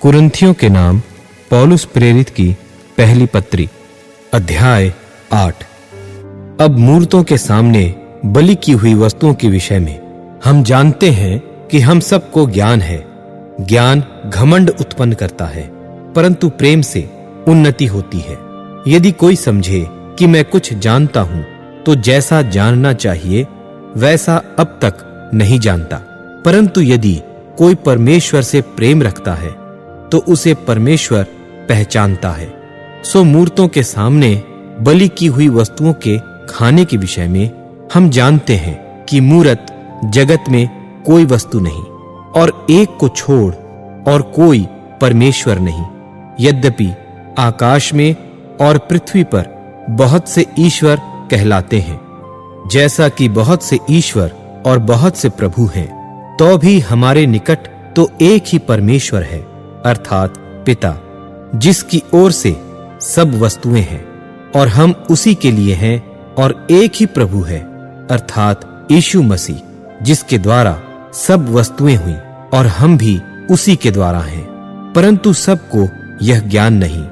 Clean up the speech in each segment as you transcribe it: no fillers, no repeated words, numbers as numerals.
कुरिन्थियों के नाम पौलुस प्रेरित की पहली पत्री, अध्याय 8। अब मूर्तों के सामने बलि की हुई वस्तुओं के विषय में हम जानते हैं कि हम सबको ज्ञान है। ज्ञान घमंड उत्पन्न करता है, परंतु प्रेम से उन्नति होती है। यदि कोई समझे कि मैं कुछ जानता हूं, तो जैसा जानना चाहिए वैसा अब तक नहीं जानता। परंतु यदि कोई परमेश्वर से प्रेम रखता है, तो उसे परमेश्वर पहचानता है। सो मूर्तों के सामने बलि की हुई वस्तुओं के खाने के विषय में हम जानते हैं कि मूरत जगत में कोई वस्तु नहीं, और एक को छोड़ और कोई परमेश्वर नहीं। यद्यपि आकाश में और पृथ्वी पर बहुत से ईश्वर कहलाते हैं, जैसा कि बहुत से ईश्वर और बहुत से प्रभु हैं, तो भी हमारे निकट तो एक ही परमेश्वर है, अर्थात पिता, जिसकी ओर से सब वस्तुएं हैं, और हम उसी के लिए हैं। और एक ही प्रभु है, अर्थात यीशु मसीह, जिसके द्वारा सब वस्तुएं हुई, और हम भी उसी के द्वारा हैं। परंतु सबको यह ज्ञान नहीं,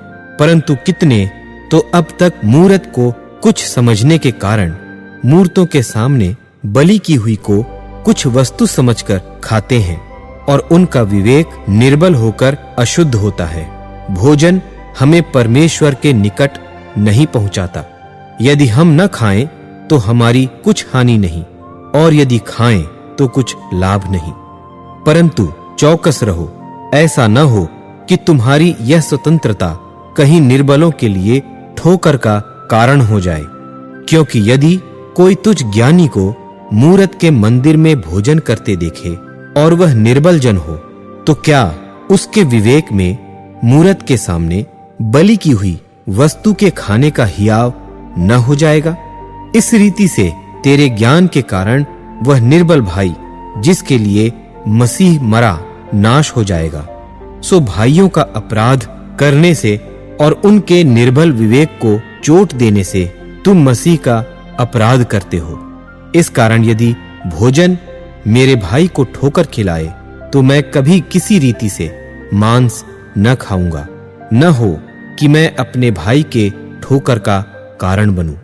परंतु कितने तो अब तक मूरत को कुछ समझने के कारण मूर्तों के सामने बलि की हुई को कुछ वस्तु समझकर खाते हैं, और उनका विवेक निर्बल होकर अशुद्ध होता है। भोजन हमें परमेश्वर के निकट नहीं पहुंचाता। यदि हम न खाएं तो हमारी कुछ हानि नहीं, और यदि खाएं तो कुछ लाभ नहीं। परंतु चौकस रहो, ऐसा न हो कि तुम्हारी यह स्वतंत्रता कहीं निर्बलों के लिए ठोकर का कारण हो जाए। क्योंकि यदि कोई तुझ ज्ञानी को मूरत के मंदिर में भोजन करते देखे और वह निर्बल जन हो, तो क्या उसके विवेक में मूरत के सामने बलि की हुई वस्तु के खाने का हियाव न हो जाएगा? इस रीति से तेरे ज्ञान के कारण वह निर्बल भाई, जिसके लिए मसीह मरा, नाश हो जाएगा। सो भाइयों का अपराध करने से और उनके निर्बल विवेक को चोट देने से तुम मसीह का अपराध करते हो। इस कारण यदि भोजन मेरे भाई को ठोकर खिलाए, तो मैं कभी किसी रीति से मांस न खाऊंगा, न हो कि मैं अपने भाई के ठोकर का कारण बनूं।